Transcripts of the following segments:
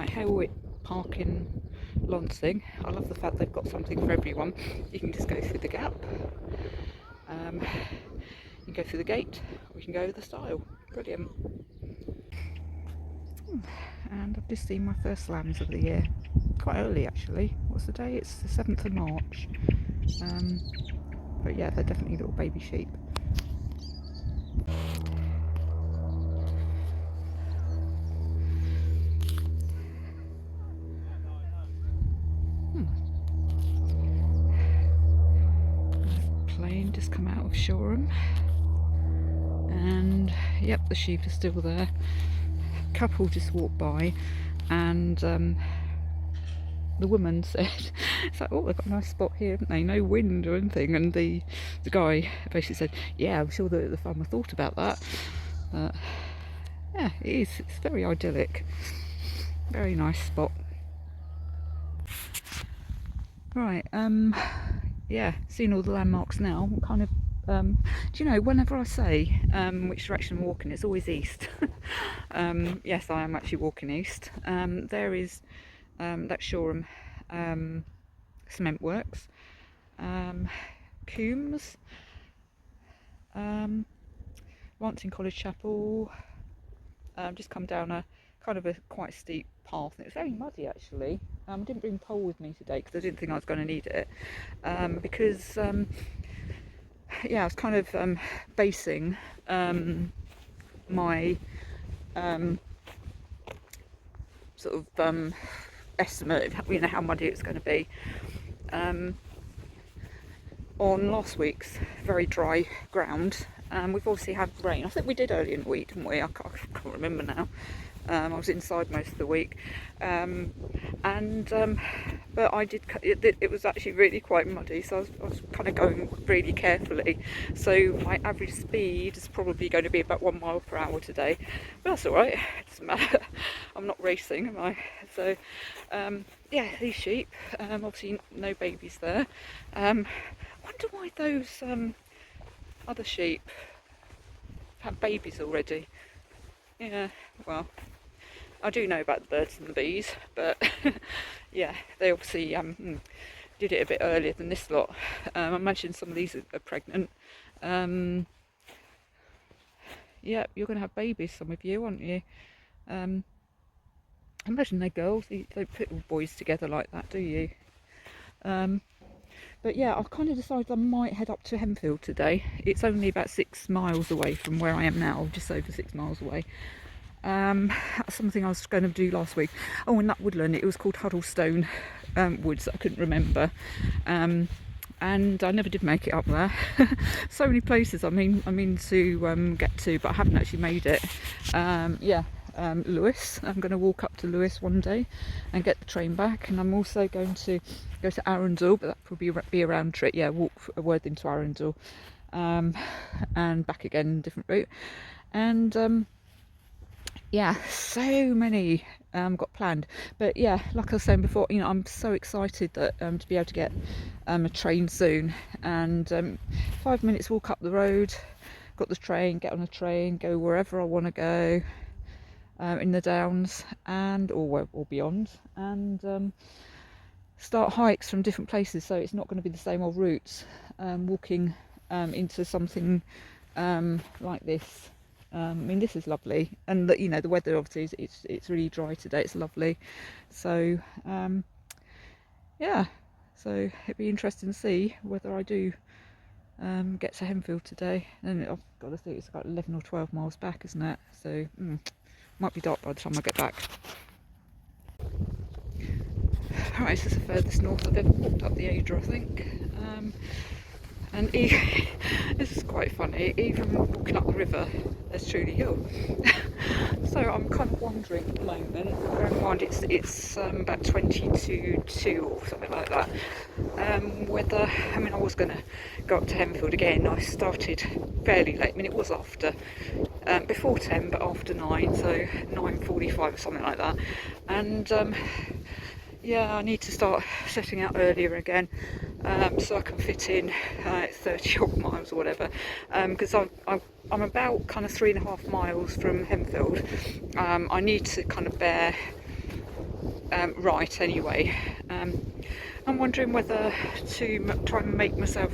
Right, Hellwit Park in Lancing. I love the fact they've got something for everyone. You can just go through the gap, you can go through the gate, or you can go over the stile. Brilliant. And I've just seen my first lambs of the year. Quite early actually. What's the day? It's the 7th of March. But yeah, they're definitely little baby sheep. Plane just come out of Shoreham. And yep, the sheep are still there. Couple just walked by, and the woman said, it's like, oh, they've got a nice spot here, haven't they? No wind or anything. And the guy basically said, yeah, I'm sure that the farmer thought about that. Yeah, it is. It's very idyllic. Very nice spot. Right, yeah, seeing all the landmarks now, kind of, do you know, whenever I say which direction I'm walking, it's always east. Yes, I am actually walking east. There is that Shoreham cement works, Coombes, Lancing College Chapel. Just come down a kind of a quite steep path, and it's very muddy actually. I didn't bring pole with me today because I didn't think I was going to need it, because yeah, I was kind of basing my sort of estimate of, you know, how muddy it's going to be on last week's very dry ground. We've obviously had rain. I think we did early in the week, didn't we? I can't remember now. I was inside most of the week, but I did. It was actually really quite muddy, so I was kind of going really carefully. So my average speed is probably going to be about 1 mile per hour today, but that's all right. It doesn't matter. I'm not racing, am I? So yeah, these sheep. Obviously, no babies there. I wonder why those other sheep have babies already. Yeah, well, I do know about the birds and the bees, but yeah, they obviously did it a bit earlier than this lot. I imagine some of these are pregnant. Yeah, you're going to have babies, some of you, aren't you? I imagine they're girls. You don't put all boys together like that, do you? But yeah, I've kind of decided I might head up to Henfield today. It's only about 6 miles away from where I am now, just over 6 miles away. That's something I was going to do last week. Oh, and that woodland, it was called Huddlestone Woods. I couldn't remember. And I never did make it up there. So many places I mean to get to, but I haven't actually made it. Yeah. Lewis. I'm going to walk up to Lewis one day and get the train back, and I'm also going to go to Arundel, but that probably be a round trip. Yeah, walk a Worthing to Arundel, and back again, different route. And yeah, so many got planned. But yeah, like I was saying before, you know, I'm so excited that to be able to get a train soon, and 5 minutes walk up the road, got the train, get on a train, go wherever I want to go. In the Downs and or beyond, and start hikes from different places, so it's not going to be the same old routes. Walking into something like this. I mean, this is lovely, and you know, the weather obviously it's really dry today. It's lovely, so yeah, so it'd be interesting to see whether I do get to Henfield today. And I've got to think it's about 11 or 12 miles back, isn't it? So might be dark by the time I get back. Alright, this is the furthest north I've ever walked up the Ader, I think. And this is quite funny, even walking up the river, there's truly hill. So I'm kind of wondering at the moment, bear in mind it's about 22.2 or something like that, whether, I mean, I was going to go up to Henfield again. I started fairly late, I mean, it was after, before 10, but after 9, so 9:45 or something like that. And yeah, I need to start setting out earlier again, so I can fit in 30 odd miles or whatever, because I'm about kind of 3.5 miles from Henfield. I need to kind of bear right anyway. I'm wondering whether to try and make myself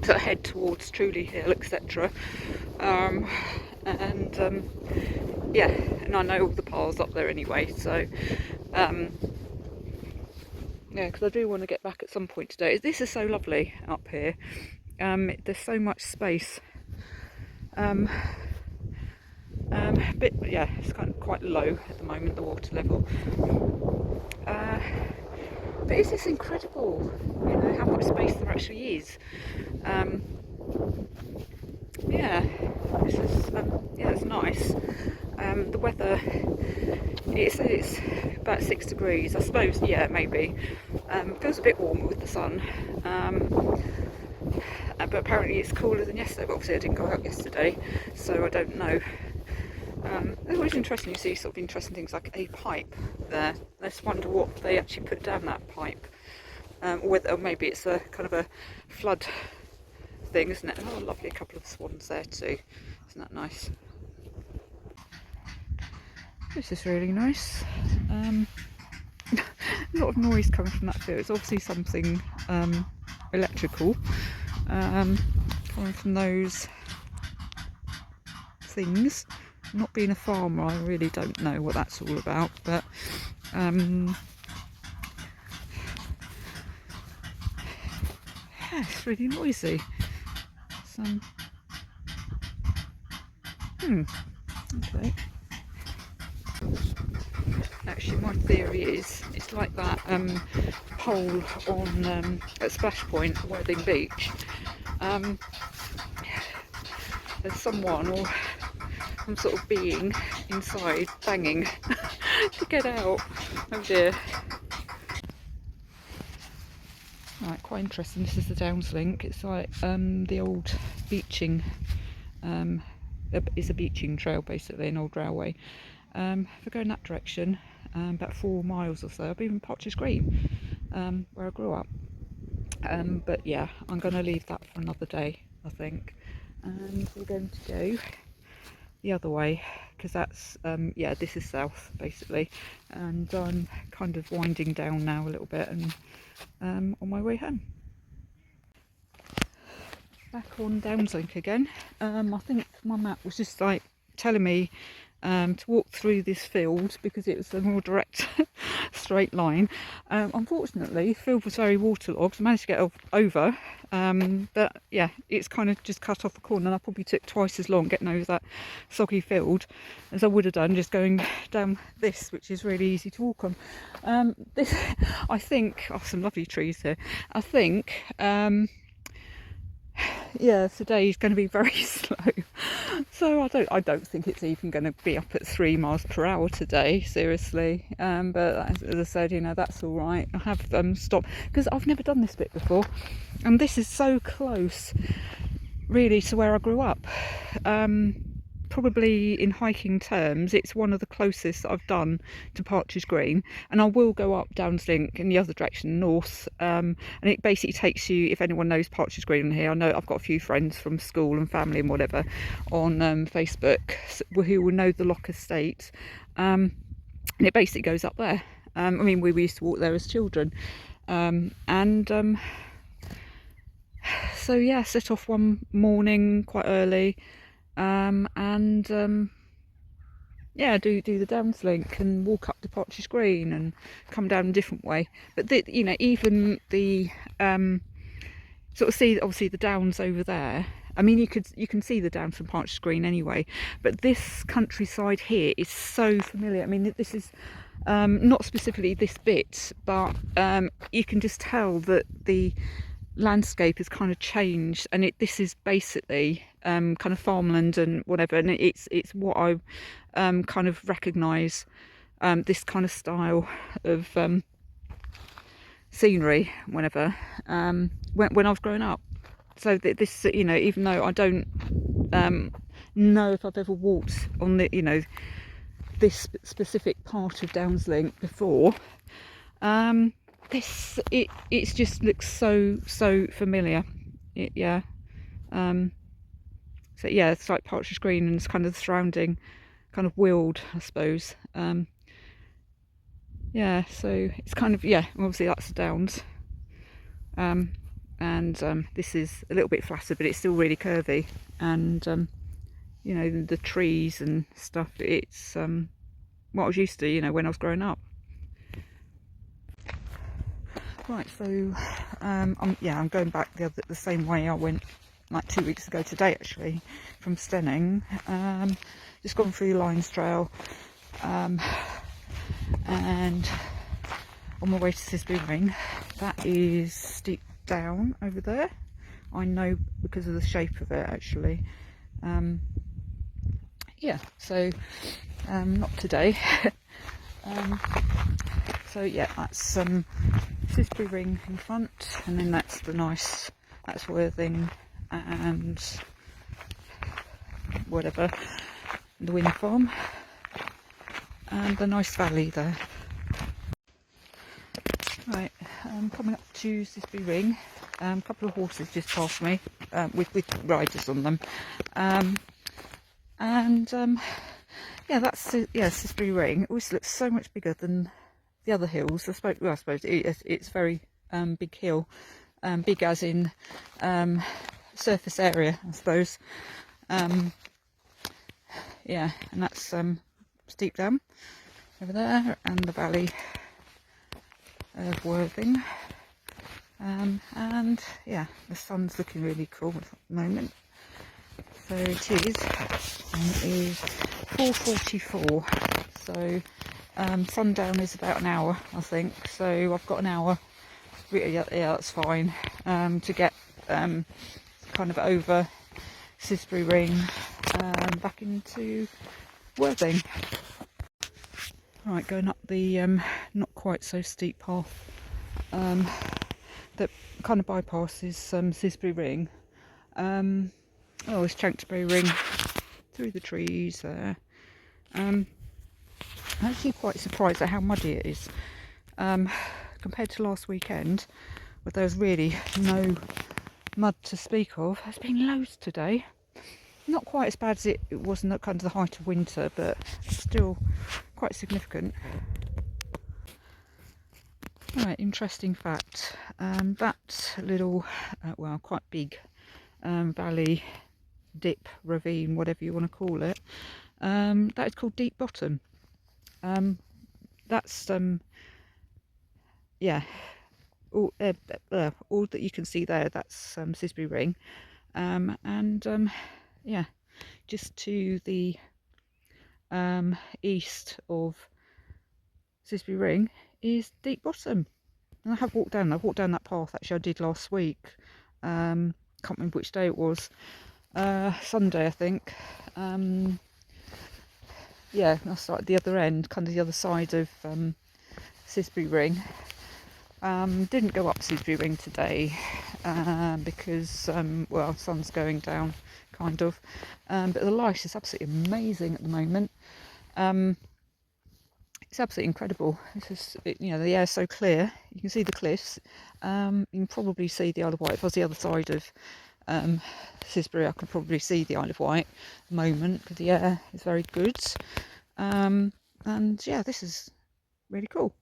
sort of head towards Truly Hill, etc. And yeah, and I know all the paths up there anyway, so yeah, because I do want to get back at some point today. This is so lovely up here. There's so much space. But yeah, it's kind of quite low at the moment, the water level. But it's just incredible, you know, how much space there actually is. Yeah, this is yeah, it's nice. The weather, it's about 6 degrees, I suppose. Yeah, maybe. Feels a bit warmer with the sun. But apparently it's cooler than yesterday. But obviously I didn't go out yesterday, so I don't know. It's always interesting. You see sort of interesting things like a pipe there. Let's wonder what they actually put down that pipe, or maybe it's a kind of a flood thing, isn't it? Oh, lovely, a couple of swans there too. Isn't that nice? This is really nice. A lot of noise coming from that field. It's obviously something electrical coming from those things. Not being a farmer, I really don't know what that's all about, but yeah, it's really noisy. Okay. Actually, my theory is it's like that pole on at Splash Point, Worthing Beach. There's someone or some sort of being inside banging to get out. Oh dear. Right, quite interesting. This is the Downs link. It's like the old beaching. It's a beaching trail, basically, an old railway. If I go in that direction, about 4 miles or so, I'll be in Partridge Green, where I grew up. But yeah, I'm going to leave that for another day, I think. And we're going to go the other way, because that's yeah, this is south basically, and I'm kind of winding down now a little bit, and on my way home. Back on Downslink again. I think my map was just like telling me to walk through this field because it was a more direct straight line. Unfortunately, the field was very waterlogged. I managed to get over, but yeah, it's kind of just cut off a corner, and I probably took twice as long getting over that soggy field as I would have done just going down this, which is really easy to walk on. This, I think, oh, some lovely trees here. I think yeah, today's going to be very slow, so I don't think it's even going to be up at 3 miles per hour today, seriously. But as I said, you know, that's all right. I have stopped because I've never done this bit before, and this is so close really to where I grew up. Probably in hiking terms, it's one of the closest that I've done to Partridge Green, and I will go up Downslink in the other direction, north, and it basically takes you, if anyone knows Partridge Green here, I know I've got a few friends from school and family and whatever on Facebook who will know the Lock Estate, and it basically goes up there. I mean, we used to walk there as children, so yeah, set off one morning quite early, yeah, do the Downslink and walk up to Partridge Green and come down a different way. But you know, even the sort of see obviously the Downs over there. I mean, you can see the Downs from Partridge Green anyway, but this countryside here is so familiar. I mean, this is not specifically this bit, but you can just tell that the landscape has kind of changed, and this is basically kind of farmland and whatever, and it's what I kind of recognise this kind of style of scenery whenever when I was growing up. So this, you know, even though I don't know if I've ever walked on the, you know, this specific part of Downslink before, it just looks so familiar. Yeah. So yeah, it's like Partridge Green and it's kind of the surrounding kind of wheeled, I suppose. Yeah, so it's kind of, yeah, obviously that's the downs. And this is a little bit flatter, but it's still really curvy. And you know, the trees and stuff, it's what I was used to, you know, when I was growing up. Right, so I'm going back the same way I went like 2 weeks ago today, actually, from Stenning. Just gone through Lions Trail, and on my way to Cissbury Ring. That is steep down over there. I know because of the shape of it, actually. Yeah, so not today. So yeah, that's Cissbury Ring in front, and then that's Worthing and whatever, the wind farm, and the nice valley there. Right, coming up to Cissbury Ring, a couple of horses just passed me with riders on them, yeah, that's Cissbury Ring. It always looks so much bigger than the other hills. I suppose it's very big hill, big as in surface area, I suppose. Yeah, and that's steep down over there, and the valley of Worthing. And yeah, the sun's looking really cool at the moment. So it is 4:44. So sundown is about an hour, I think. So I've got an hour. Yeah, that's fine. To get kind of over Cissbury Ring, back into Worthing. Right, going up the not quite so steep path that kind of bypasses Cissbury Ring. It's Chanctonbury Ring through the trees there. I'm actually quite surprised at how muddy it is compared to last weekend, where there was really no mud to speak of. There's been loads today. Not quite as bad as it was in kind of the height of winter, but still quite significant. Right, interesting fact. That little, quite big valley, dip, ravine, whatever you want to call it, that is called Deep Bottom. That's all that you can see there, that's Cissbury Ring, just to the east of Cissbury Ring is Deep Bottom. And I've walked down that path, actually I did last week. Can't remember which day it was. Sunday, I think. Yeah, I started the other end, kind of the other side of Cissbury Ring. Didn't go up Cissbury Ring today because sun's going down, kind of. But the light is absolutely amazing at the moment. It's absolutely incredible. The air's so clear. You can see the cliffs. You can probably see the Isle of Wight. If I was the other side of Cissbury, I could probably see the Isle of Wight at the moment, because the air is very good. And yeah, this is really cool.